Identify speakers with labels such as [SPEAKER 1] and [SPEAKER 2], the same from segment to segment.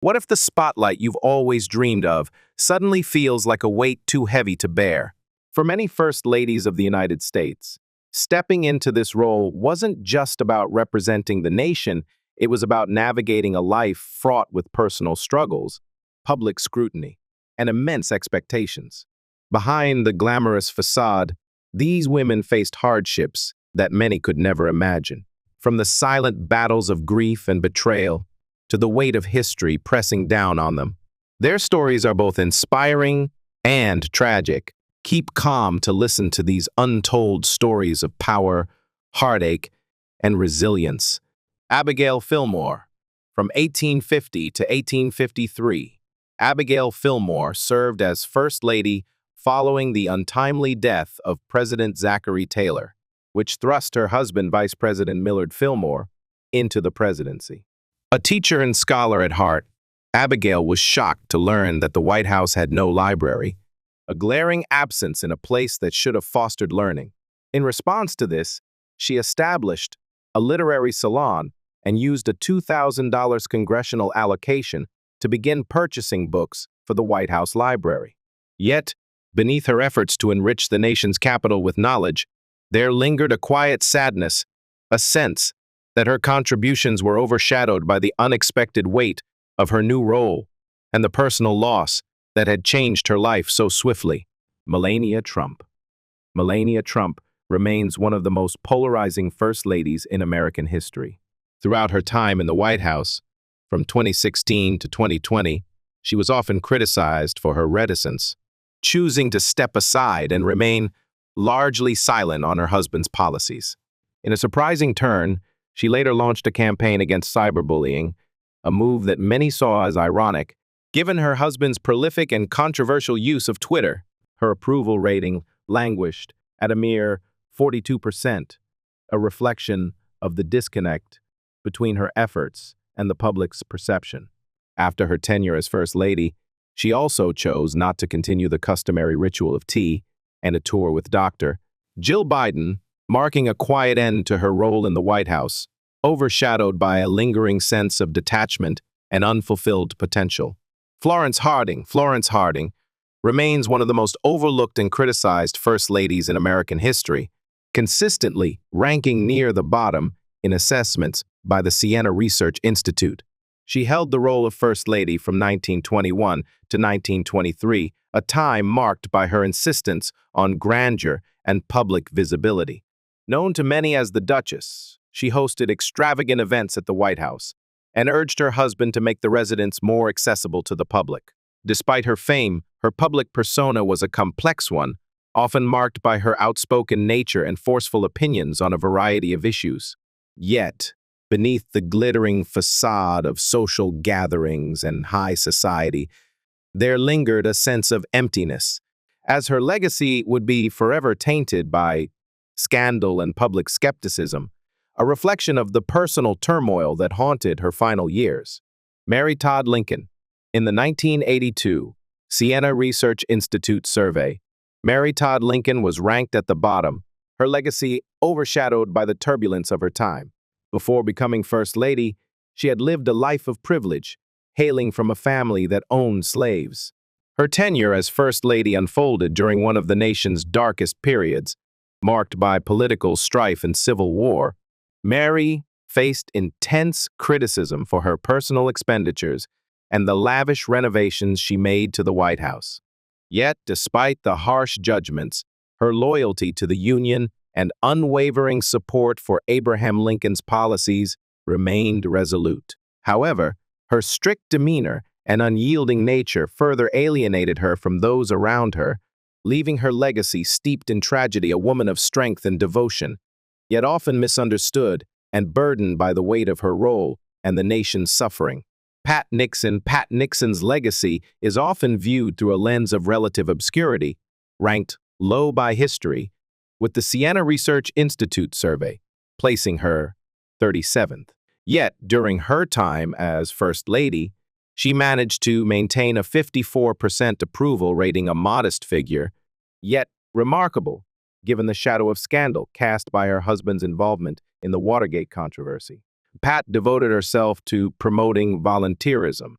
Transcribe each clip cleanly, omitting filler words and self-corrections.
[SPEAKER 1] What if the spotlight you've always dreamed of suddenly feels like a weight too heavy to bear? For many First Ladies of the United States, stepping into this role wasn't just about representing the nation, it was about navigating a life fraught with personal struggles, public scrutiny, and immense expectations. Behind the glamorous facade, these women faced hardships that many could never imagine. From the silent battles of grief and betrayal to the weight of history pressing down on them, their stories are both inspiring and tragic. Keep calm to listen to these untold stories of power, heartache, and resilience. Abigail Fillmore. From 1850 to 1853, Abigail Fillmore served as First Lady following the untimely death of President Zachary Taylor, which thrust her husband, Vice President Millard Fillmore, into the presidency. A teacher and scholar at heart, Abigail was shocked to learn that the White House had no library, a glaring absence in a place that should have fostered learning. In response to this, she established a literary salon and used a $2,000 congressional allocation to begin purchasing books for the White House Library. Yet, beneath her efforts to enrich the nation's capital with knowledge, there lingered a quiet sadness, a sense that her contributions were overshadowed by the unexpected weight of her new role and the personal loss that had changed her life so swiftly. Melania Trump. Melania Trump remains one of the most polarizing First Ladies in American history. Throughout her time in the White House, from 2016 to 2020, she was often criticized for her reticence, choosing to step aside and remain largely silent on her husband's policies. In a surprising turn, she later launched a campaign against cyberbullying, a move that many saw as ironic. Given her husband's prolific and controversial use of Twitter, her approval rating languished at a mere 42%, a reflection of the disconnect between her efforts and the public's perception. After her tenure as First Lady, she also chose not to continue the customary ritual of tea and a tour with Dr. Jill Biden, marking a quiet end to her role in the White House, overshadowed by a lingering sense of detachment and unfulfilled potential. Florence Harding remains one of the most overlooked and criticized First Ladies in American history, consistently ranking near the bottom in assessments by the Siena Research Institute. She held the role of First Lady from 1921 to 1923, a time marked by her insistence on grandeur and public visibility. Known to many as the Duchess, she hosted extravagant events at the White House and urged her husband to make the residence more accessible to the public. Despite her fame, her public persona was a complex one, often marked by her outspoken nature and forceful opinions on a variety of issues. Yet, beneath the glittering facade of social gatherings and high society, there lingered a sense of emptiness, as her legacy would be forever tainted by scandal and public skepticism, a reflection of the personal turmoil that haunted her final years. Mary Todd Lincoln. In the 1982 Siena Research Institute survey, Mary Todd Lincoln was ranked at the bottom, her legacy overshadowed by the turbulence of her time. Before becoming First Lady, she had lived a life of privilege, hailing from a family that owned slaves. Her tenure as First Lady unfolded during one of the nation's darkest periods, marked by political strife and civil war. Mary faced intense criticism for her personal expenditures and the lavish renovations she made to the White House. Yet, despite the harsh judgments, her loyalty to the Union and unwavering support for Abraham Lincoln's policies remained resolute. However, her strict demeanor and unyielding nature further alienated her from those around her, leaving her legacy steeped in tragedy, a woman of strength and devotion, yet often misunderstood and burdened by the weight of her role and the nation's suffering. Pat Nixon's legacy is often viewed through a lens of relative obscurity, ranked low by history, with the Siena Research Institute survey placing her 37th. Yet, during her time as First Lady, she managed to maintain a 54% approval rating, a modest figure, yet remarkable, given the shadow of scandal cast by her husband's involvement in the Watergate controversy. Pat devoted herself to promoting volunteerism,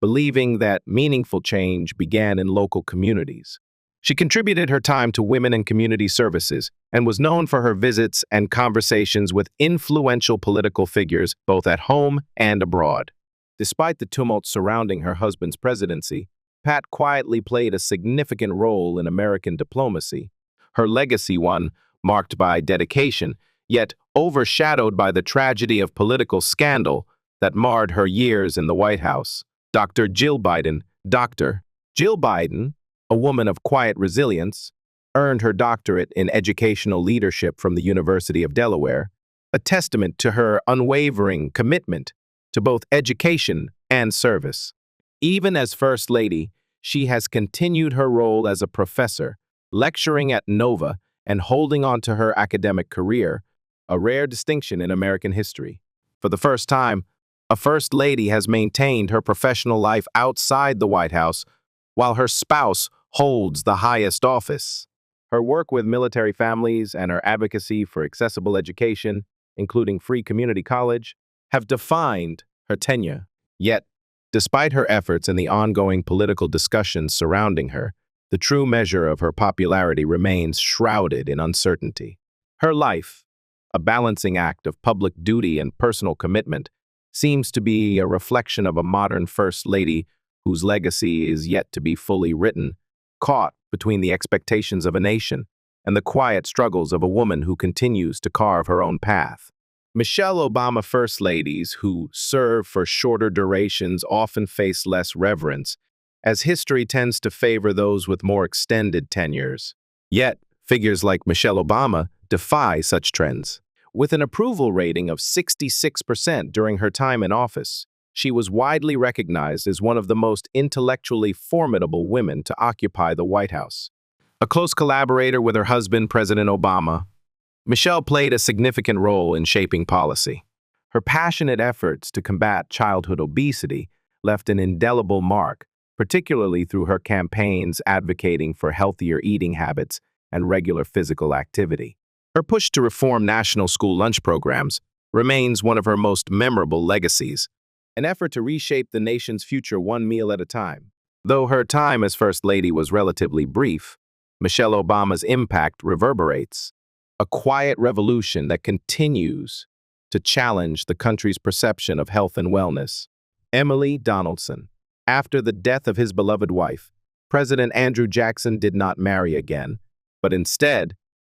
[SPEAKER 1] believing that meaningful change began in local communities. She contributed her time to women and community services and was known for her visits and conversations with influential political figures both at home and abroad. Despite the tumult surrounding her husband's presidency, Pat quietly played a significant role in American diplomacy. Her legacy, one marked by dedication, yet overshadowed by the tragedy of political scandal that marred her years in the White House. Dr. Jill Biden, a woman of quiet resilience, earned her doctorate in educational leadership from the University of Delaware, a testament to her unwavering commitment to both education and service. Even as First Lady, she has continued her role as a professor, lecturing at Nova and holding on to her academic career, a rare distinction in American history. For the first time, a First Lady has maintained her professional life outside the White House, while her spouse holds the highest office. Her work with military families and her advocacy for accessible education, including free community college, have defined her tenure. Yet, despite her efforts and the ongoing political discussions surrounding her, the true measure of her popularity remains shrouded in uncertainty. Her life, a balancing act of public duty and personal commitment, seems to be a reflection of a modern First Lady whose legacy is yet to be fully written, caught between the expectations of a nation and the quiet struggles of a woman who continues to carve her own path. Michelle Obama First Ladies who serve for shorter durations often face less reverence, as history tends to favor those with more extended tenures. Yet, figures like Michelle Obama defy such trends. With an approval rating of 66% during her time in office, she was widely recognized as one of the most intellectually formidable women to occupy the White House. A close collaborator with her husband, President Obama, Michelle played a significant role in shaping policy. Her passionate efforts to combat childhood obesity left an indelible mark, particularly through her campaigns advocating for healthier eating habits and regular physical activity. Her push to reform national school lunch programs remains one of her most memorable legacies, an effort to reshape the nation's future one meal at a time. Though her time as First Lady was relatively brief, Michelle Obama's impact reverberates, a quiet revolution that continues to challenge the country's perception of health and wellness. Emily Donelson. After the death of his beloved wife, President Andrew Jackson did not marry again, but instead,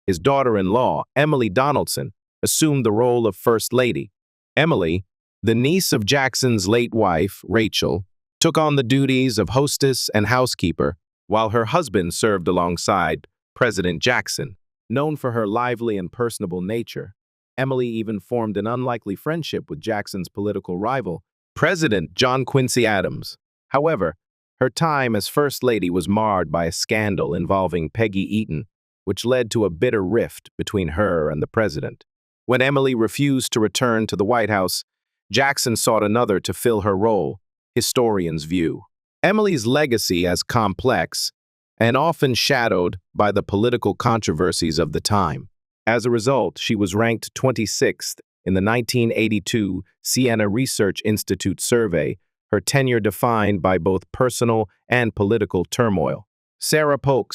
[SPEAKER 1] his daughter-in-law, Emily Donelson, assumed the role of First Lady. Emily, the niece of Jackson's late wife, Rachel, took on the duties of hostess and housekeeper, while her husband served alongside President Jackson. Known for her lively and personable nature, Emily even formed an unlikely friendship with Jackson's political rival, President John Quincy Adams. However, her time as First Lady was marred by a scandal involving Peggy Eaton, which led to a bitter rift between her and the president. When Emily refused to return to the White House, Jackson sought another to fill her role, historians view. Emily's legacy as complex and often shadowed by the political controversies of the time. As a result, she was ranked 26th in the 1982 Siena Research Institute survey, her tenure defined by both personal and political turmoil. Sarah Polk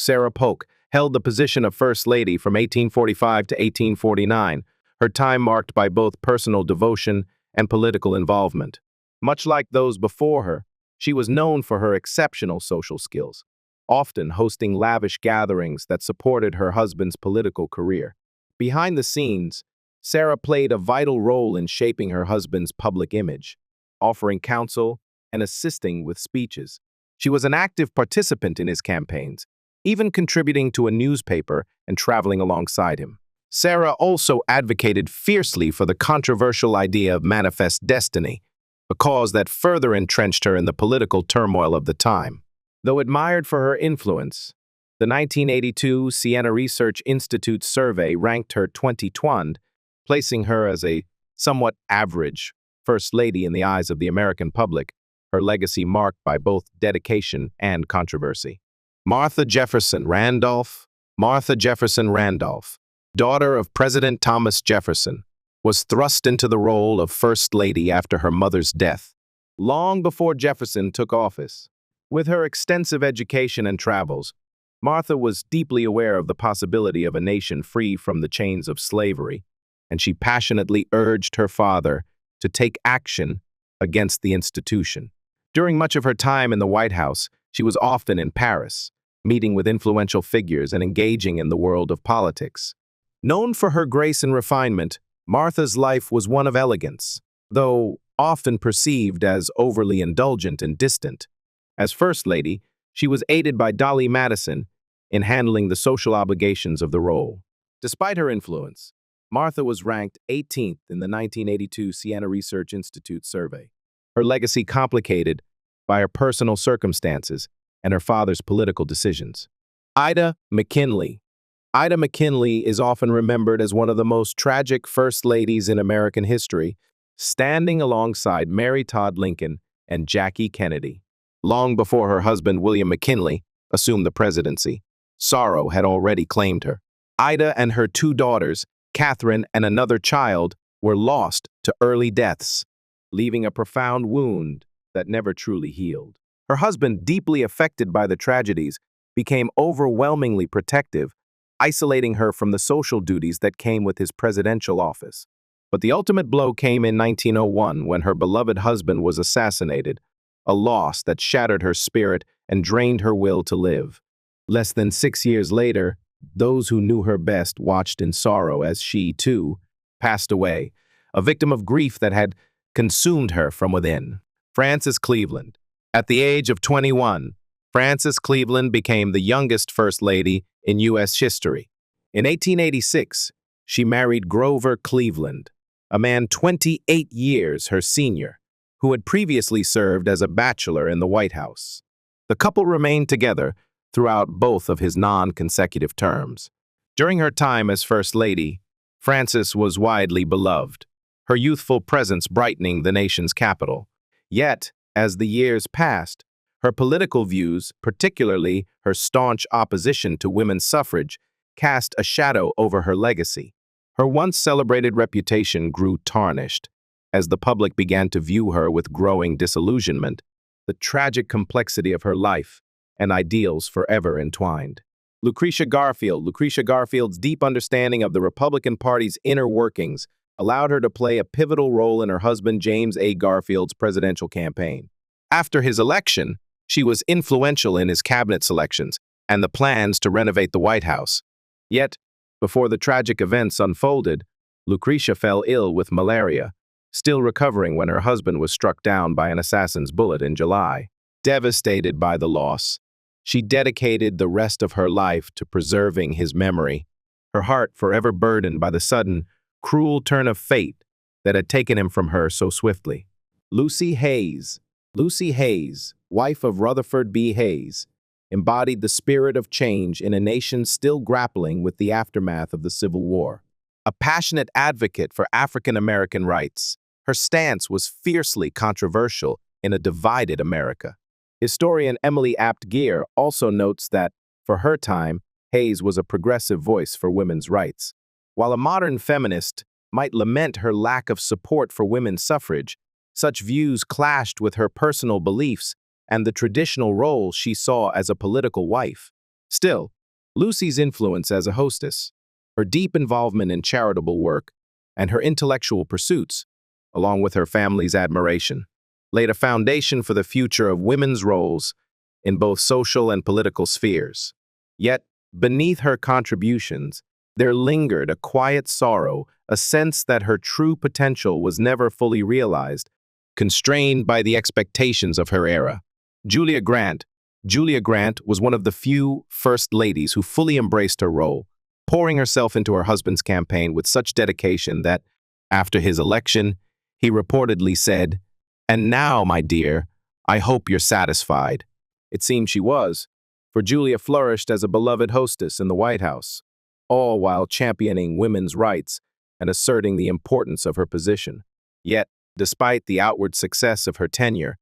[SPEAKER 1] held the position of First Lady from 1845 to 1849, her time marked by both personal devotion and political involvement. Much like those before her, she was known for her exceptional social skills, often hosting lavish gatherings that supported her husband's political career. Behind the scenes, Sarah played a vital role in shaping her husband's public image, offering counsel and assisting with speeches. She was an active participant in his campaigns, even contributing to a newspaper and traveling alongside him. Sarah also advocated fiercely for the controversial idea of manifest destiny, a cause that further entrenched her in the political turmoil of the time. Though admired for her influence, the 1982 Siena Research Institute survey ranked her 22nd, placing her as a somewhat average First Lady in the eyes of the American public, her legacy marked by both dedication and controversy. Martha Jefferson Randolph, daughter of President Thomas Jefferson, was thrust into the role of First Lady after her mother's death. long before Jefferson took office. With her extensive education and travels, Martha was deeply aware of the possibility of a nation free from the chains of slavery, and she passionately urged her father to take action against the institution. During much of her time in the White House, she was often in Paris, meeting with influential figures and engaging in the world of politics. Known for her grace and refinement, Martha's life was one of elegance, though often perceived as overly indulgent and distant. As First Lady, she was aided by Dolley Madison in handling the social obligations of the role. Despite her influence, Martha was ranked 18th in the 1982 Siena Research Institute survey. Her legacy complicated by her personal circumstances and her father's political decisions. Ida McKinley. Ida McKinley is often remembered as one of the most tragic first ladies in American history, standing alongside Mary Todd Lincoln and Jackie Kennedy. Long before her husband, William McKinley, assumed the presidency, sorrow had already claimed her. Ida and her two daughters, Catherine and another child, were lost to early deaths, leaving a profound wound that never truly healed. Her husband, deeply affected by the tragedies, became overwhelmingly protective, isolating her from the social duties that came with his presidential office. But the ultimate blow came in 1901 when her beloved husband was assassinated, a loss that shattered her spirit and drained her will to live. Less than 6 years later, those who knew her best watched in sorrow as she, too, passed away, a victim of grief that had consumed her from within. Frances Cleveland. At the age of 21, Frances Cleveland became the youngest First Lady in U.S. history. In 1886, she married Grover Cleveland, a man 28 years her senior, who had previously served as a bachelor in the White House. The couple remained together throughout both of his non-consecutive terms. During her time as First Lady, Frances was widely beloved, her youthful presence brightening the nation's capital. Yet, as the years passed, her political views, particularly her staunch opposition to women's suffrage, cast a shadow over her legacy. Her once celebrated reputation grew tarnished as the public began to view her with growing disillusionment, the tragic complexity of her life and ideals forever entwined. Lucretia Garfield. Lucretia Garfield's deep understanding of the Republican Party's inner workings allowed her to play a pivotal role in her husband James A. Garfield's presidential campaign. After his election, she was influential in his cabinet selections and the plans to renovate the White House. Yet, before the tragic events unfolded, Lucretia fell ill with malaria, still recovering when her husband was struck down by an assassin's bullet in July. Devastated by the loss, she dedicated the rest of her life to preserving his memory, her heart forever burdened by the sudden, cruel turn of fate that had taken him from her so swiftly. Lucy Hayes. Lucy Hayes, wife of Rutherford B. Hayes, embodied the spirit of change in a nation still grappling with the aftermath of the Civil War. A passionate advocate for African American rights, her stance was fiercely controversial in a divided America. Historian Emily Apt Geer also notes that, for her time, Hayes was a progressive voice for women's rights. While a modern feminist might lament her lack of support for women's suffrage, such views clashed with her personal beliefs and the traditional role she saw as a political wife. Still, Lucy's influence as a hostess, her deep involvement in charitable work, and her intellectual pursuits, along with her family's admiration, laid a foundation for the future of women's roles in both social and political spheres. Yet, beneath her contributions, there lingered a quiet sorrow, a sense that her true potential was never fully realized, constrained by the expectations of her era. Julia Grant. Julia Grant was one of the few first ladies who fully embraced her role, pouring herself into her husband's campaign with such dedication that, after his election, he reportedly said, "And now, my dear, I hope you're satisfied." It seemed she was, for Julia flourished as a beloved hostess in the White House, all while championing women's rights and asserting the importance of her position. Yet, despite the outward success of her tenure,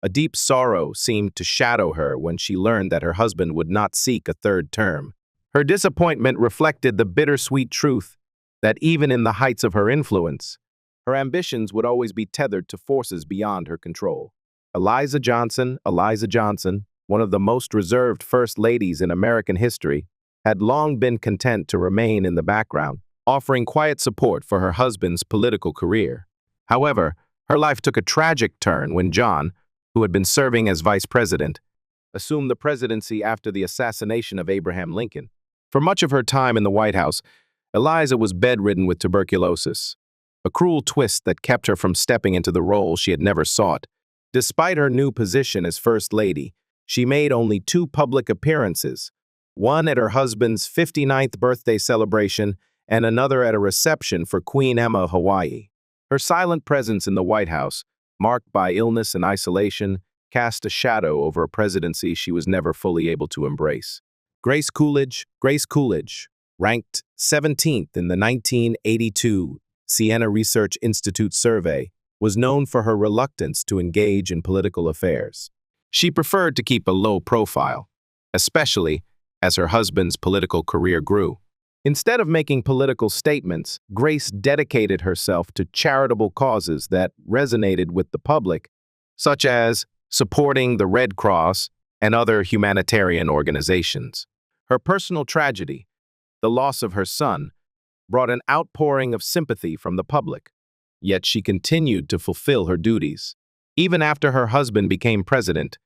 [SPEAKER 1] a deep sorrow seemed to shadow her when she learned that her husband would not seek a third term. Her disappointment reflected the bittersweet truth that even in the heights of her influence, her ambitions would always be tethered to forces beyond her control. Eliza Johnson, one of the most reserved first ladies in American history, had long been content to remain in the background, offering quiet support for her husband's political career. However, her life took a tragic turn when John, who had been serving as vice president, assumed the presidency after the assassination of Abraham Lincoln. For much of her time in the White House, Eliza was bedridden with tuberculosis, a cruel twist that kept her from stepping into the role she had never sought. Despite her new position as First Lady, she made only 2 public appearances, one at her husband's 59th birthday celebration and another at a reception for Queen Emma of Hawaii. Her silent presence in the White House, marked by illness and isolation, cast a shadow over a presidency she was never fully able to embrace. Grace Coolidge, ranked 17th in the 1982 Siena Research Institute survey, was known for her reluctance to engage in political affairs. She preferred to keep a low profile, especially as her husband's political career grew. Instead of making political statements, Grace dedicated herself to charitable causes that resonated with the public, such as supporting the Red Cross and other humanitarian organizations. Her personal tragedy, the loss of her son, brought an outpouring of sympathy from the public. Yet she continued to fulfill her duties. Even after her husband became president,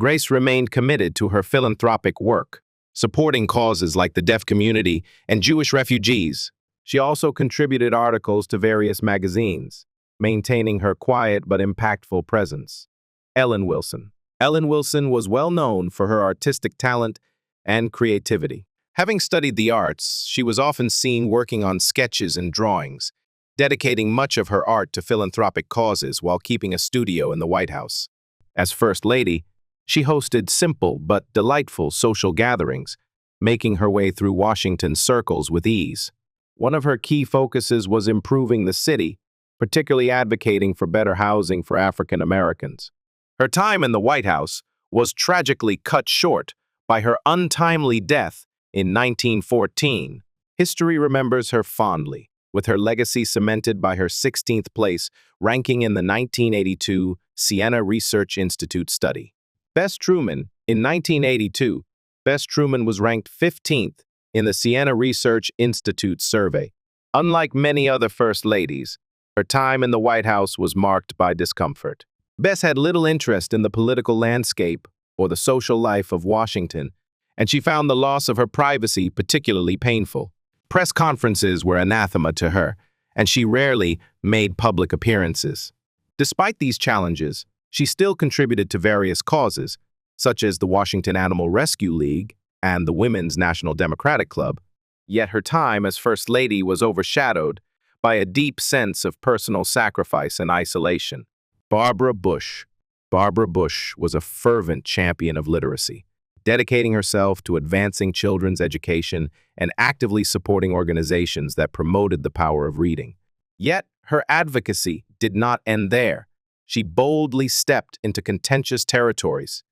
[SPEAKER 1] Grace remained committed to her philanthropic work, supporting causes like the deaf community and Jewish refugees. She also contributed articles to various magazines, maintaining her quiet but impactful presence. Ellen Wilson. Ellen Wilson was well known for her artistic talent and creativity. Having studied the arts, she was often seen working on sketches and drawings, dedicating much of her art to philanthropic causes while keeping a studio in the White House. As First Lady, she hosted simple but delightful social gatherings, making her way through Washington circles with ease. One of her key focuses was improving the city, particularly advocating for better housing for African Americans. Her time in the White House was tragically cut short by her untimely death in 1914. History remembers her fondly, with her legacy cemented by her 16th place ranking in the 1982 Siena Research Institute study. Bess Truman. In 1982, Bess Truman was ranked 15th in the Siena Research Institute survey. Unlike many other First Ladies, her time in the White House was marked by discomfort. Bess had little interest in the political landscape or the social life of Washington, and she found the loss of her privacy particularly painful. Press conferences were anathema to her, and she rarely made public appearances. Despite these challenges, she still contributed to various causes, such as the Washington Animal Rescue League and the Women's National Democratic Club. Yet her time as First Lady was overshadowed by a deep sense of personal sacrifice and isolation. Barbara Bush. Barbara Bush was a fervent champion of literacy, dedicating herself to advancing children's education and actively supporting organizations that promoted the power of reading. Yet, her advocacy did not end there. She boldly stepped into contentious territories,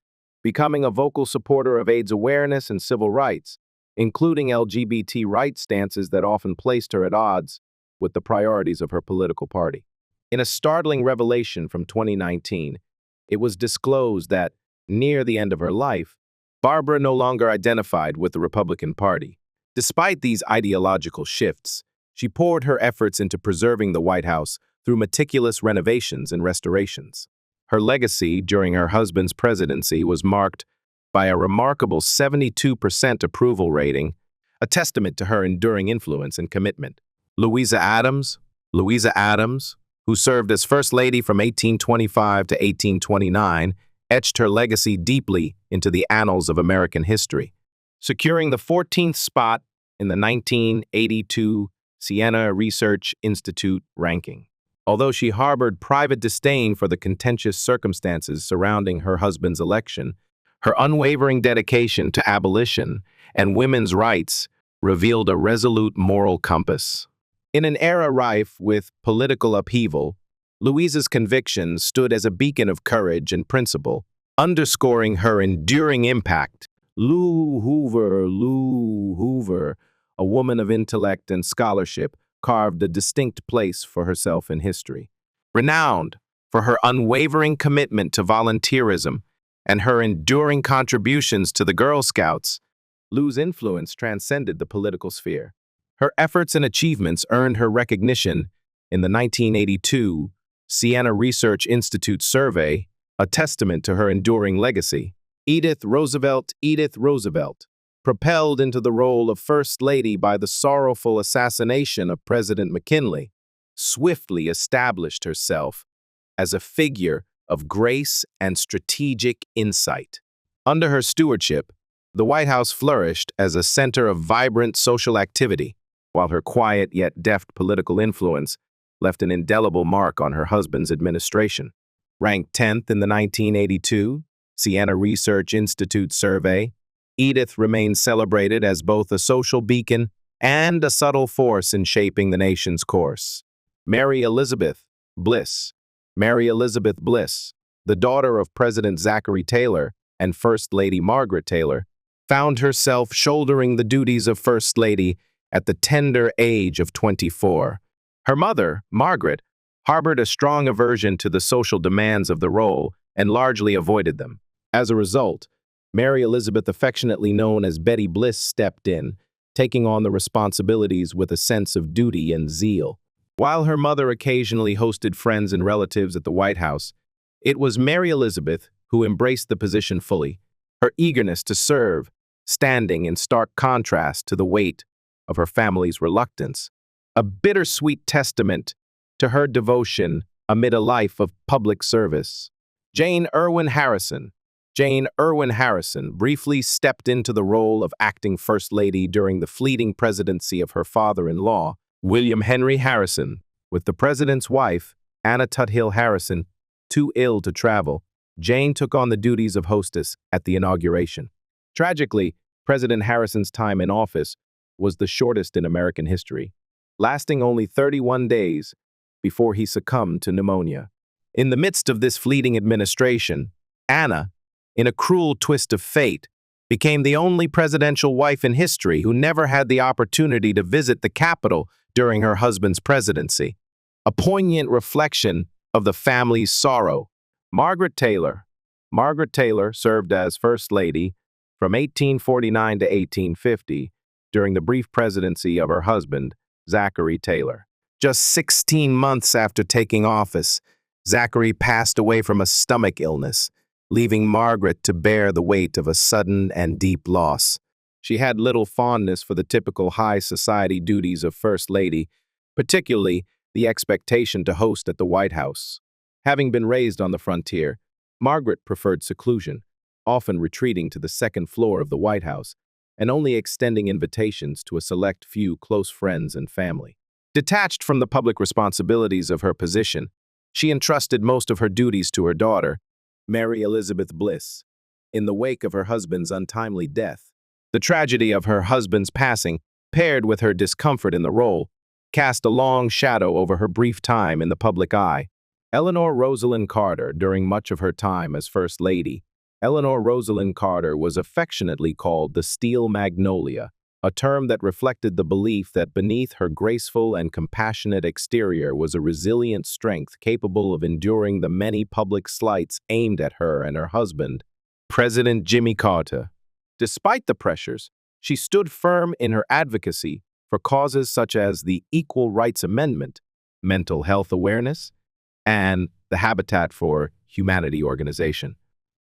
[SPEAKER 1] becoming a vocal supporter of AIDS awareness and civil rights, including LGBT rights stances that often placed her at odds with the priorities of her political party. In a startling revelation from 2019, it was disclosed that, near the end of her life, Barbara no longer identified with the Republican Party. Despite these ideological shifts, she poured her efforts into preserving the White House through meticulous renovations and restorations. Her legacy during her husband's presidency was marked by a remarkable 72% approval rating, a testament to her enduring influence and commitment. Louisa Adams, who served as First Lady from 1825 to 1829, etched her legacy deeply into the annals of American history, securing the 14th spot in the 1982 Siena Research Institute ranking. Although she harbored private disdain for the contentious circumstances surrounding her husband's election, her unwavering dedication to abolition and women's rights revealed a resolute moral compass. In an era rife with political upheaval, Louisa's convictions stood as a beacon of courage and principle, underscoring her enduring impact. Lou Hoover, a woman of intellect and scholarship, carved a distinct place for herself in history. Renowned for her unwavering commitment to volunteerism and her enduring contributions to the Girl Scouts. Lou's influence transcended the political sphere. Her efforts and achievements earned her recognition in the 1982 Siena Research Institute survey, a testament to her enduring legacy. Edith Roosevelt, propelled into the role of First Lady by the sorrowful assassination of President McKinley, swiftly established herself as a figure of grace and strategic insight. Under her stewardship, the White House flourished as a center of vibrant social activity, while her quiet yet deft political influence left an indelible mark on her husband's administration. Ranked 10th in the 1982 Siena Research Institute survey, Edith remains celebrated as both a social beacon and a subtle force in shaping the nation's course. Mary Elizabeth Bliss, the daughter of President Zachary Taylor and First Lady Margaret Taylor, found herself shouldering the duties of First Lady at the tender age of 24. Her mother, Margaret, harbored a strong aversion to the social demands of the role and largely avoided them. As a result, Mary Elizabeth, affectionately known as Betty Bliss, stepped in, taking on the responsibilities with a sense of duty and zeal. While her mother occasionally hosted friends and relatives at the White House, it was Mary Elizabeth who embraced the position fully, her eagerness to serve standing in stark contrast to the weight of her family's reluctance, a bittersweet testament to her devotion amid a life of public service. Jane Irwin Harrison briefly stepped into the role of acting First Lady during the fleeting presidency of her father-in-law, William Henry Harrison. With the president's wife, Anna Tuthill Harrison, too ill to travel, Jane took on the duties of hostess at the inauguration. Tragically, President Harrison's time in office was the shortest in American history, lasting only 31 days before he succumbed to pneumonia. In the midst of this fleeting administration, Anna, in a cruel twist of fate, became the only presidential wife in history who never had the opportunity to visit the Capitol during her husband's presidency. A poignant reflection of the family's sorrow. Margaret Taylor served as First Lady from 1849 to 1850 during the brief presidency of her husband, Zachary Taylor. Just 16 months after taking office, Zachary passed away from a stomach illness, leaving Margaret to bear the weight of a sudden and deep loss. She had little fondness for the typical high society duties of First Lady, particularly the expectation to host at the White House. Having been raised on the frontier, Margaret preferred seclusion, often retreating to the second floor of the White House and only extending invitations to a select few close friends and family. Detached from the public responsibilities of her position, she entrusted most of her duties to her daughter, Mary Elizabeth Bliss. In the wake of her husband's untimely death, the tragedy of her husband's passing, paired with her discomfort in the role, cast a long shadow over her brief time in the public eye. Eleanor Rosalynn Carter, during much of her time as First Lady, Eleanor Rosalynn Carter was affectionately called the Steel Magnolia, a term that reflected the belief that beneath her graceful and compassionate exterior was a resilient strength capable of enduring the many public slights aimed at her and her husband, President Jimmy Carter. Despite the pressures, she stood firm in her advocacy for causes such as the Equal Rights Amendment, mental health awareness, and the Habitat for Humanity organization.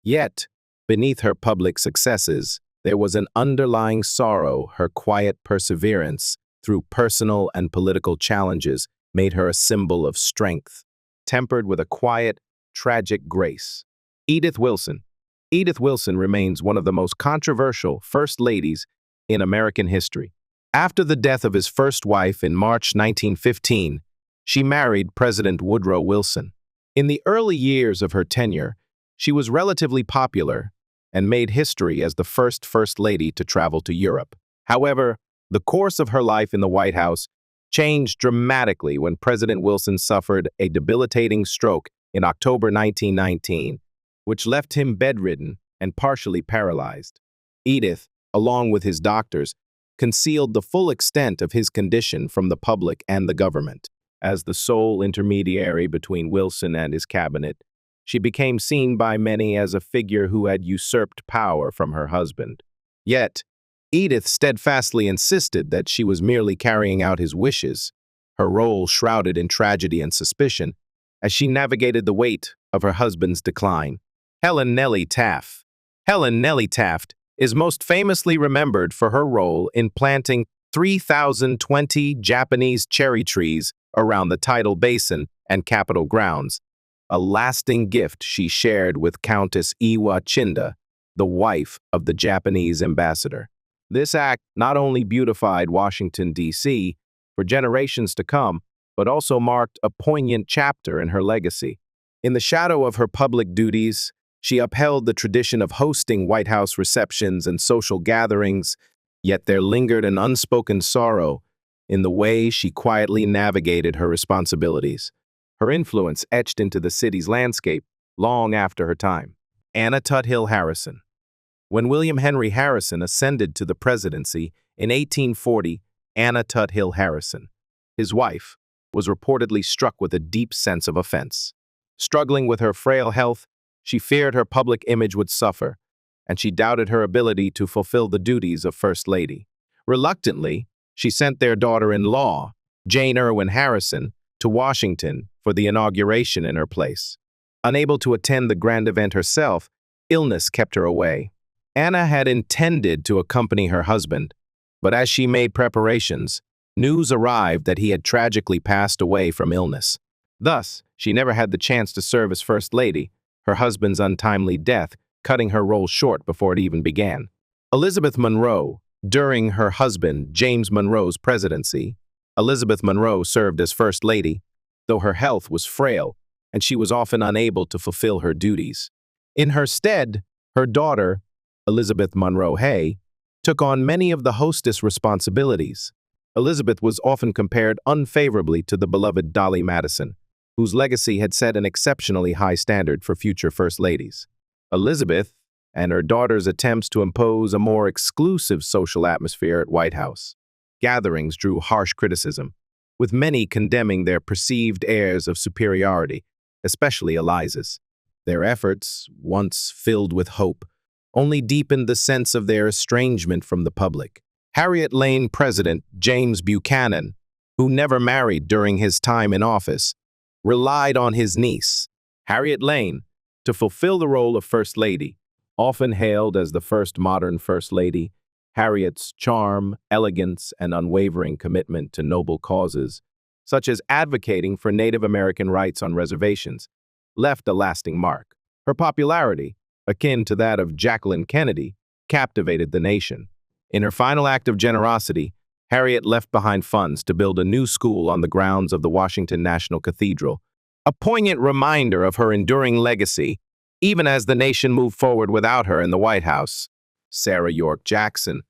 [SPEAKER 1] Yet, beneath her public successes, there was an underlying sorrow. Her quiet perseverance through personal and political challenges made her a symbol of strength, tempered with a quiet, tragic grace. Edith Wilson remains one of the most controversial First Ladies in American history. After the death of his first wife in March 1915, she married President Woodrow Wilson. In the early years of her tenure, she was relatively popular and made history as the first First Lady to travel to Europe. However, the course of her life in the White House changed dramatically when President Wilson suffered a debilitating stroke in October 1919, which left him bedridden and partially paralyzed. Edith, along with his doctors, concealed the full extent of his condition from the public and the government. As the sole intermediary between Wilson and his cabinet, she became seen by many as a figure who had usurped power from her husband. Yet, Edith steadfastly insisted that she was merely carrying out his wishes, her role shrouded in tragedy and suspicion, as she navigated the weight of her husband's decline. Helen Taft. Helen Taft is most famously remembered for her role in planting 3,020 Japanese cherry trees around the tidal basin and Capitol grounds, a lasting gift she shared with Countess Iwa Chinda, the wife of the Japanese ambassador. This act not only beautified Washington, D.C. for generations to come, but also marked a poignant chapter in her legacy. In the shadow of her public duties, she upheld the tradition of hosting White House receptions and social gatherings, yet there lingered an unspoken sorrow in the way she quietly navigated her responsibilities. Her influence etched into the city's landscape long after her time. Anna Tuthill Harrison. When William Henry Harrison ascended to the presidency in 1840, Anna Tuthill Harrison, his wife, was reportedly struck with a deep sense of offense. Struggling with her frail health, she feared her public image would suffer, and she doubted her ability to fulfill the duties of First Lady. Reluctantly, she sent their daughter-in-law, Jane Irwin Harrison, to Washington for the inauguration in her place. Unable to attend the grand event herself, illness kept her away. Anna had intended to accompany her husband, but as she made preparations, news arrived that he had tragically passed away from illness. Thus, she never had the chance to serve as First Lady, her husband's untimely death cutting her role short before it even began. Elizabeth Monroe. During her husband, James Monroe's presidency, Elizabeth Monroe served as First Lady, though her health was frail and she was often unable to fulfill her duties. In her stead, her daughter, Elizabeth Monroe Hay, took on many of the hostess responsibilities. Elizabeth was often compared unfavorably to the beloved Dolley Madison, whose legacy had set an exceptionally high standard for future First Ladies. Elizabeth and her daughter's attempts to impose a more exclusive social atmosphere at White House gatherings drew harsh criticism, with many condemning their perceived airs of superiority, especially Eliza's. Their efforts, once filled with hope, only deepened the sense of their estrangement from the public. Harriet Lane President James Buchanan, who never married during his time in office, relied on his niece, Harriet Lane, to fulfill the role of First Lady. Often hailed as the first modern First Lady, Harriet's charm, elegance, and unwavering commitment to noble causes, such as advocating for Native American rights on reservations, left a lasting mark. Her popularity, akin to that of Jacqueline Kennedy, captivated the nation. In her final act of generosity, Harriet left behind funds to build a new school on the grounds of the Washington National Cathedral, a poignant reminder of her enduring legacy, even as the nation moved forward without her in the White House. Sarah York Jackson,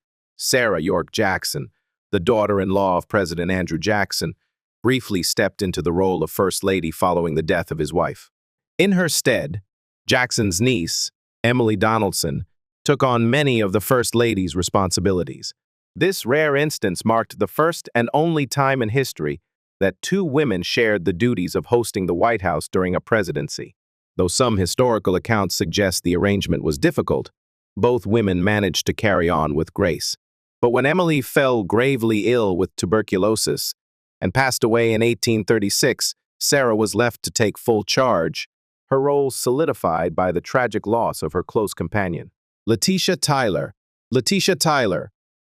[SPEAKER 1] the daughter-in-law of President Andrew Jackson, briefly stepped into the role of First Lady following the death of his wife. In her stead, Jackson's niece, Emily Donelson, took on many of the First Lady's responsibilities. This rare instance marked the first and only time in history that two women shared the duties of hosting the White House during a presidency. Though some historical accounts suggest the arrangement was difficult, both women managed to carry on with grace. But when Emily fell gravely ill with tuberculosis and passed away in 1836, Sarah was left to take full charge, her role solidified by the tragic loss of her close companion. Letitia Tyler,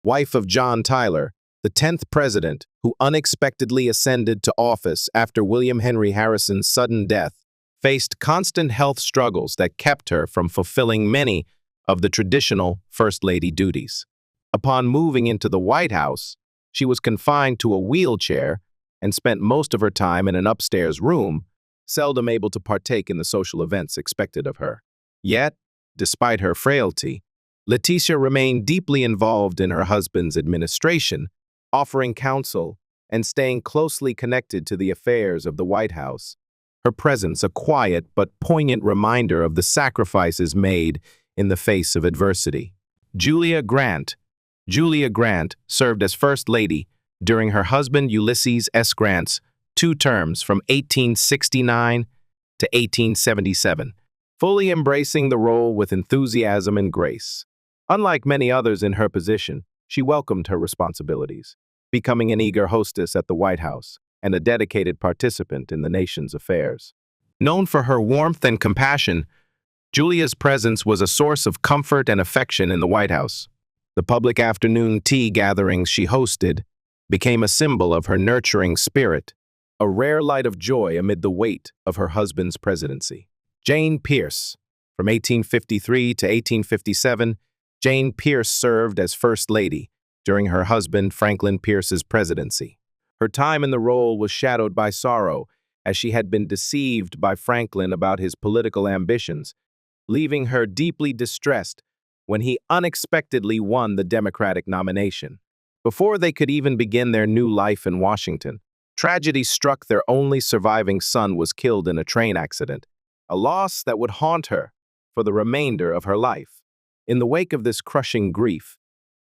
[SPEAKER 1] wife of John Tyler, the 10th president who unexpectedly ascended to office after William Henry Harrison's sudden death, faced constant health struggles that kept her from fulfilling many of the traditional First Lady duties. Upon moving into the White House, she was confined to a wheelchair and spent most of her time in an upstairs room, seldom able to partake in the social events expected of her. Yet, despite her frailty, Letitia remained deeply involved in her husband's administration, offering counsel and staying closely connected to the affairs of the White House. Her presence a quiet but poignant reminder of the sacrifices made in the face of adversity. Julia Grant served as First Lady during her husband Ulysses S. Grant's 2 terms from 1869 to 1877, fully embracing the role with enthusiasm and grace. Unlike many others in her position, she welcomed her responsibilities, becoming an eager hostess at the White House and a dedicated participant in the nation's affairs. Known for her warmth and compassion, Julia's presence was a source of comfort and affection in the White House. The public afternoon tea gatherings she hosted became a symbol of her nurturing spirit, a rare light of joy amid the weight of her husband's presidency. Jane Pierce. From 1853 to 1857, Jane Pierce served as First Lady during her husband Franklin Pierce's presidency. Her time in the role was shadowed by sorrow, as she had been deceived by Franklin about his political ambitions, leaving her deeply distressed when he unexpectedly won the Democratic nomination. Before they could even begin their new life in Washington, tragedy struck. Their only surviving son was killed in a train accident, a loss that would haunt her for the remainder of her life. In the wake of this crushing grief,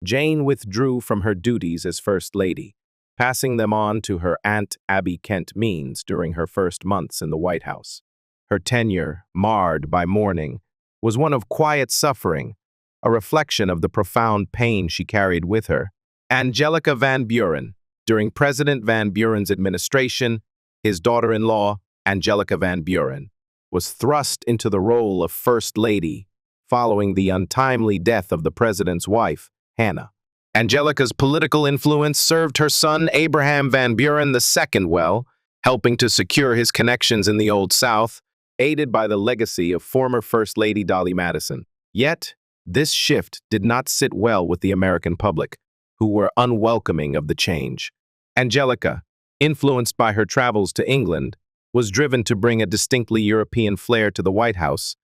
[SPEAKER 1] Jane withdrew from her duties as First Lady, passing them on to her Aunt Abby Kent Means during her first months in the White House. Her tenure, marred by mourning, was one of quiet suffering, a reflection of the profound pain she carried with her. Angelica Van Buren. During President Van Buren's administration, his daughter-in-law, Angelica Van Buren, was thrust into the role of First Lady following the untimely death of the president's wife, Hannah. Angelica's political influence served her son, Abraham Van Buren II, well, helping to secure his connections in the Old South, aided by the legacy of former First Lady Dolley Madison. Yet, this shift did not sit well with the American public, who were unwelcoming of the change. Angelica, influenced by her travels to England, was driven to bring a distinctly European flair to the White House,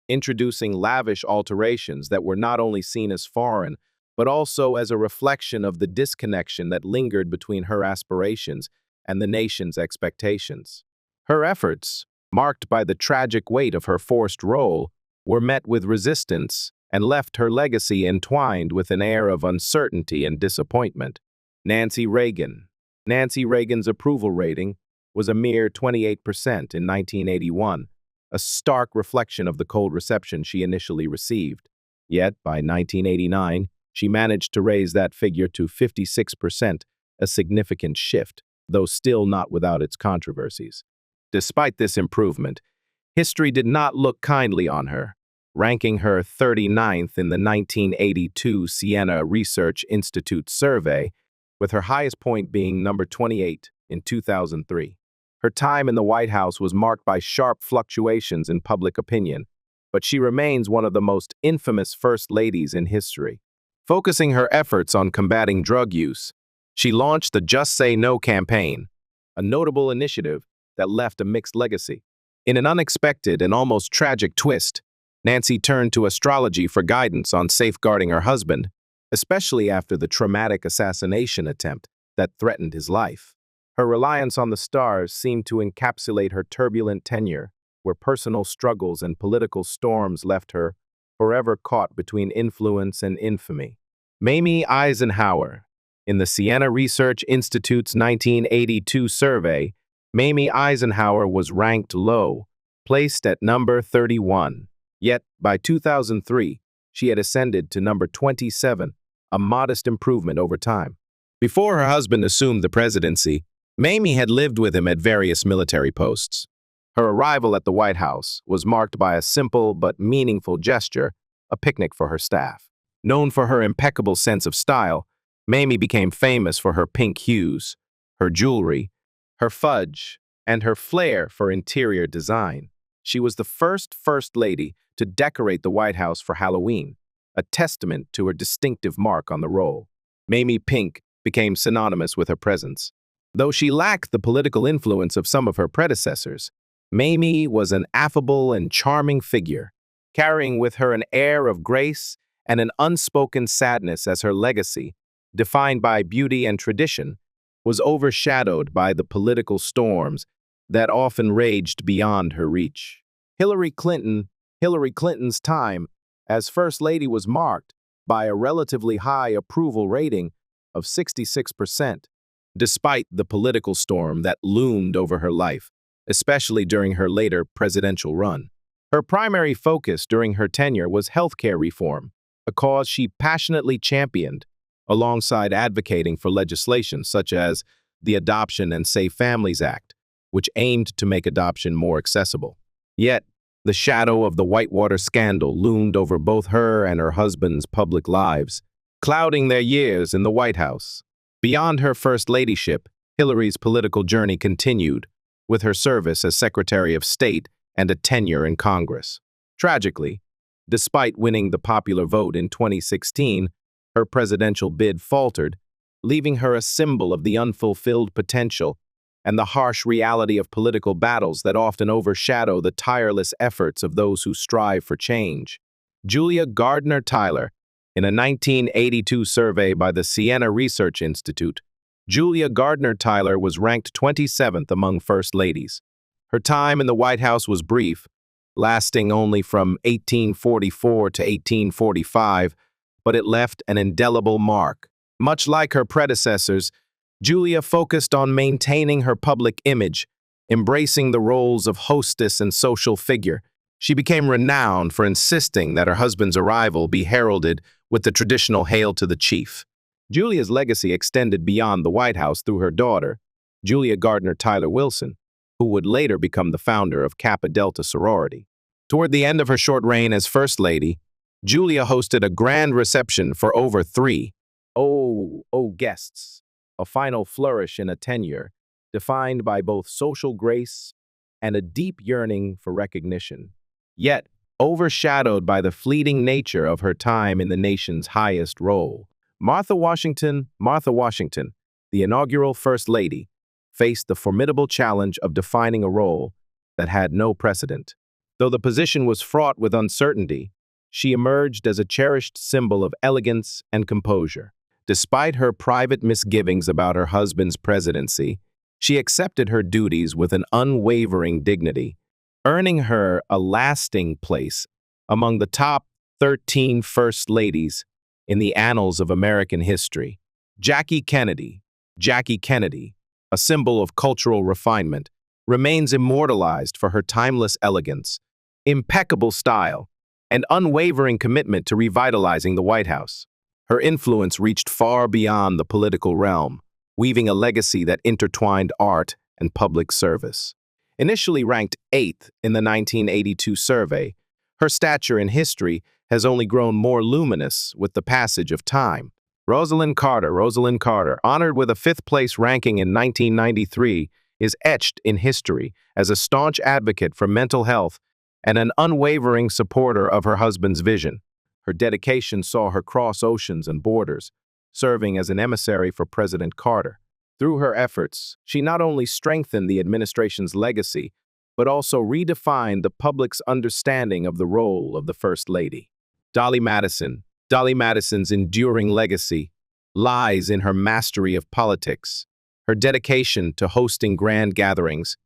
[SPEAKER 1] introducing lavish alterations that were not only seen as foreign, but also as a reflection of the disconnection that lingered between her aspirations and the nation's expectations. Her efforts, marked by the tragic weight of her forced role, were met with resistance and left her legacy entwined with an air of uncertainty and disappointment. Nancy Reagan. Nancy Reagan's approval rating was a mere 28% in 1981, a stark reflection of the cold reception she initially received. Yet, by 1989, she managed to raise that figure to 56%, a significant shift, though still not without its controversies. Despite this improvement, history did not look kindly on her, ranking her 39th in the 1982 Siena Research Institute survey, with her highest point being number 28 in 2003. Her time in the White House was marked by sharp fluctuations in public opinion, but she remains one of the most infamous First Ladies in history. Focusing her efforts on combating drug use, she launched the Just Say No campaign, a notable initiative that left a mixed legacy. In an unexpected and almost tragic twist, Nancy turned to astrology for guidance on safeguarding her husband, especially after the traumatic assassination attempt that threatened his life. Her reliance on the stars seemed to encapsulate her turbulent tenure, where personal struggles and political storms left her forever caught between influence and infamy. Mamie Eisenhower. In the Siena Research Institute's 1982 survey, Mamie Eisenhower was ranked low, placed at number 31. Yet, by 2003, she had ascended to number 27, a modest improvement over time. Before her husband assumed the presidency, Mamie had lived with him at various military posts. Her arrival at the White House was marked by a simple but meaningful gesture, a picnic for her staff. Known for her impeccable sense of style, Mamie became famous for her pink hues, her jewelry, her fudge, and her flair for interior design. She was the first First Lady to decorate the White House for Halloween, a testament to her distinctive mark on the role. Mamie Pink became synonymous with her presence. Though she lacked the political influence of some of her predecessors, Mamie was an affable and charming figure, carrying with her an air of grace and an unspoken sadness as her legacy, defined by beauty and tradition, was overshadowed by the political storms that often raged beyond her reach. Hillary Clinton's time as First Lady was marked by a relatively high approval rating of 66%, despite the political storm that loomed over her life, especially during her later presidential run. Her primary focus during her tenure was healthcare reform, a cause she passionately championed, alongside advocating for legislation such as the Adoption and Safe Families Act, which aimed to make adoption more accessible. Yet, the shadow of the Whitewater scandal loomed over both her and her husband's public lives, clouding their years in the White House. Beyond her first ladyship, Hillary's political journey continued, with her service as Secretary of State and a tenure in Congress. Tragically, despite winning the popular vote in 2016, her presidential bid faltered, leaving her a symbol of the unfulfilled potential and the harsh reality of political battles that often overshadow the tireless efforts of those who strive for change. Julia Gardner Tyler, in a 1982 survey by the Siena Research Institute, Julia Gardner Tyler was ranked 27th among First Ladies. Her time in the White House was brief, lasting only from 1844 to 1845, but it left an indelible mark. Much like her predecessors, Julia focused on maintaining her public image, embracing the roles of hostess and social figure. She became renowned for insisting that her husband's arrival be heralded with the traditional Hail to the Chief. Julia's legacy extended beyond the White House through her daughter, Julia Gardner Tyler Wilson, who would later become the founder of Kappa Delta sorority. Toward the end of her short reign as First Lady, Julia hosted a grand reception for over three guests, a final flourish in a tenure defined by both social grace and a deep yearning for recognition, yet overshadowed by the fleeting nature of her time in the nation's highest role. Martha Washington, the inaugural First Lady, faced the formidable challenge of defining a role that had no precedent. Though the position was fraught with uncertainty, she emerged as a cherished symbol of elegance and composure. Despite her private misgivings about her husband's presidency, she accepted her duties with an unwavering dignity, earning her a lasting place among the top 13 First Ladies in the annals of American history. Jackie Kennedy, a symbol of cultural refinement, remains immortalized for her timeless elegance, impeccable style, and unwavering commitment to revitalizing the White House. Her influence reached far beyond the political realm, weaving a legacy that intertwined art and public service. Initially ranked 8th in the 1982 survey, her stature in history has only grown more luminous with the passage of time. Rosalynn Carter, honored with a 5th-place ranking in 1993, is etched in history as a staunch advocate for mental health and an unwavering supporter of her husband's vision. Her dedication saw her cross oceans and borders, serving as an emissary for President Carter. Through her efforts, she not only strengthened the administration's legacy, but also redefined the public's understanding of the role of the First Lady. Dolley Madison's enduring legacy lies in her mastery of politics, her dedication to hosting grand gatherings,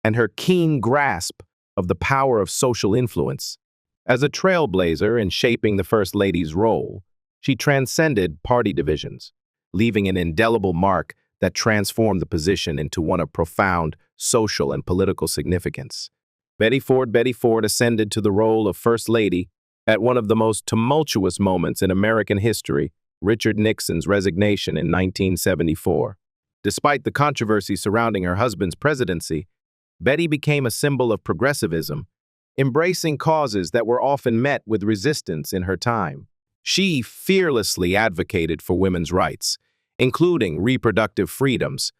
[SPEAKER 1] and her keen grasp of the power of social influence. As a trailblazer in shaping the First Lady's role, she transcended party divisions, leaving an indelible mark that transformed the position into one of profound social and political significance. Betty Ford ascended to the role of First Lady at one of the most tumultuous moments in American history, Richard Nixon's resignation in 1974. Despite the controversy surrounding her husband's presidency, Betty became a symbol of progressivism, embracing causes that were often met with resistance in her time. She fearlessly advocated for women's rights, including reproductive freedoms,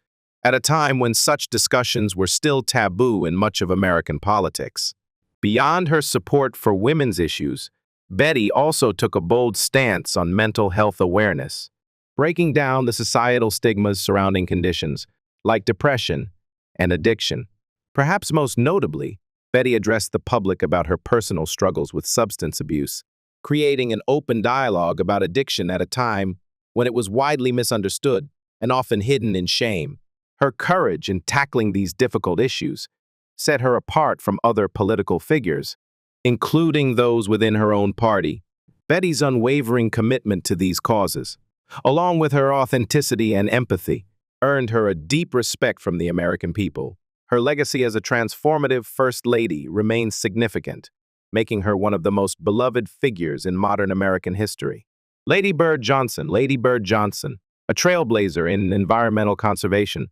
[SPEAKER 1] at a time when such discussions were still taboo in much of American politics. Beyond her support for women's issues, Betty also took a bold stance on mental health awareness, breaking down the societal stigmas surrounding conditions like depression and addiction. Perhaps most notably, Betty addressed the public about her personal struggles with substance abuse, creating an open dialogue about addiction at a time when it was widely misunderstood and often hidden in shame. Her courage in tackling these difficult issues set her apart from other political figures, including those within her own party. Betty's unwavering commitment to these causes, along with her authenticity and empathy, earned her a deep respect from the American people. Her legacy as a transformative First Lady remains significant, making her one of the most beloved figures in modern American history. Lady Bird Johnson, a trailblazer in environmental conservation,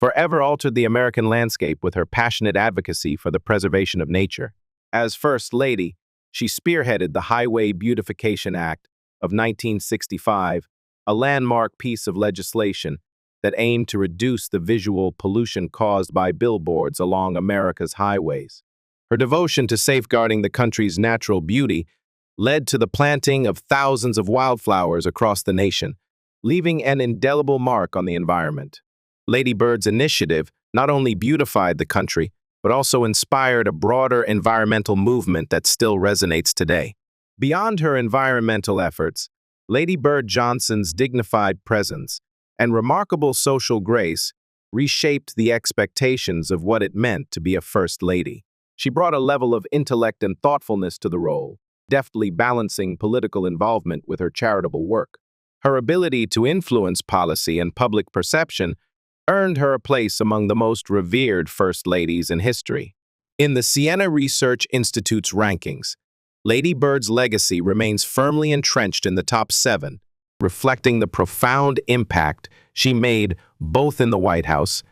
[SPEAKER 1] forever altered the American landscape with her passionate advocacy for the preservation of nature. As First Lady, she spearheaded the Highway Beautification Act of 1965, a landmark piece of legislation that aimed to reduce the visual pollution caused by billboards along America's highways. Her devotion to safeguarding the country's natural beauty led to the planting of thousands of wildflowers across the nation, leaving an indelible mark on the environment. Lady Bird's initiative not only beautified the country, but also inspired a broader environmental movement that still resonates today. Beyond her environmental efforts, Lady Bird Johnson's dignified presence and remarkable social grace reshaped the expectations of what it meant to be a First Lady. She brought a level of intellect and thoughtfulness to the role, deftly balancing political involvement with her charitable work. Her ability to influence policy and public perception earned her a place among the most revered First Ladies in history. In the Siena Research Institute's rankings, Lady Bird's legacy remains firmly entrenched in the top 7, reflecting the profound impact she made both in the White House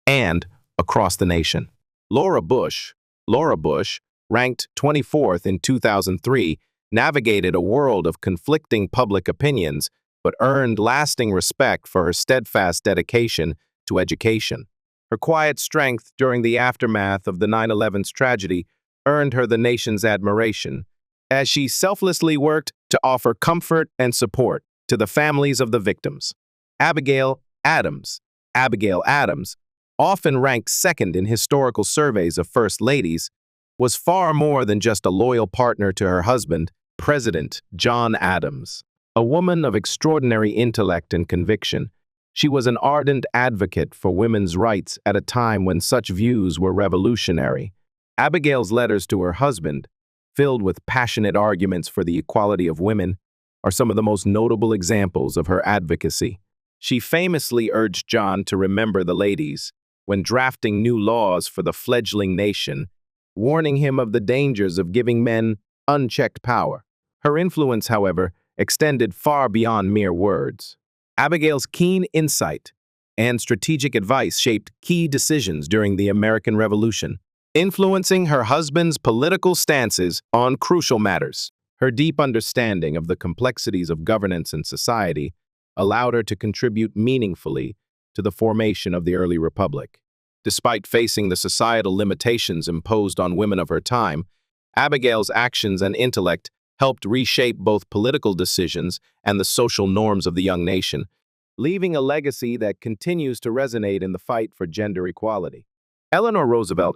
[SPEAKER 1] and across the nation. Laura Bush, ranked 24th in 2003, navigated a world of conflicting public opinions but earned lasting respect for her steadfast dedication to education. Her quiet strength during the aftermath of the 9/11's tragedy earned her the nation's admiration, as she selflessly worked to offer comfort and support to the families of the victims. Abigail Adams, often ranked second in historical surveys of First Ladies, was far more than just a loyal partner to her husband, President John Adams. A woman of extraordinary intellect and conviction, she was an ardent advocate for women's rights at a time when such views were revolutionary. Abigail's letters to her husband, filled with passionate arguments for the equality of women, are some of the most notable examples of her advocacy. She famously urged John to remember the ladies when drafting new laws for the fledgling nation, warning him of the dangers of giving men unchecked power. Her influence, however, extended far beyond mere words. Abigail's keen insight and strategic advice shaped key decisions during the American Revolution, influencing her husband's political stances on crucial matters. Her deep understanding of the complexities of governance and society allowed her to contribute meaningfully to the formation of the early republic. Despite facing the societal limitations imposed on women of her time, Abigail's actions and intellect helped reshape both political decisions and the social norms of the young nation, leaving a legacy that continues to resonate in the fight for gender equality. Eleanor Roosevelt,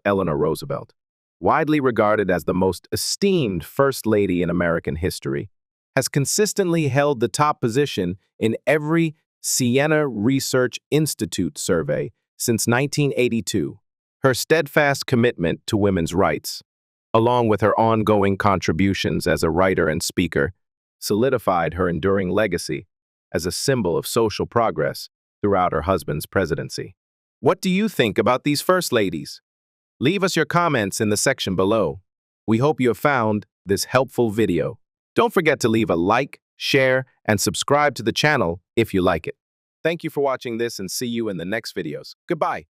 [SPEAKER 1] widely regarded as the most esteemed First Lady in American history, has consistently held the top position in every Siena Research Institute survey since 1982. Her steadfast commitment to women's rights, along with her ongoing contributions as a writer and speaker, solidified her enduring legacy as a symbol of social progress throughout her husband's presidency. What do you think about these First Ladies? Leave us your comments in the section below. We hope you have found this helpful video. Don't forget to leave a like, share, and subscribe to the channel if you like it. Thank you for watching this and see you in the next videos. Goodbye.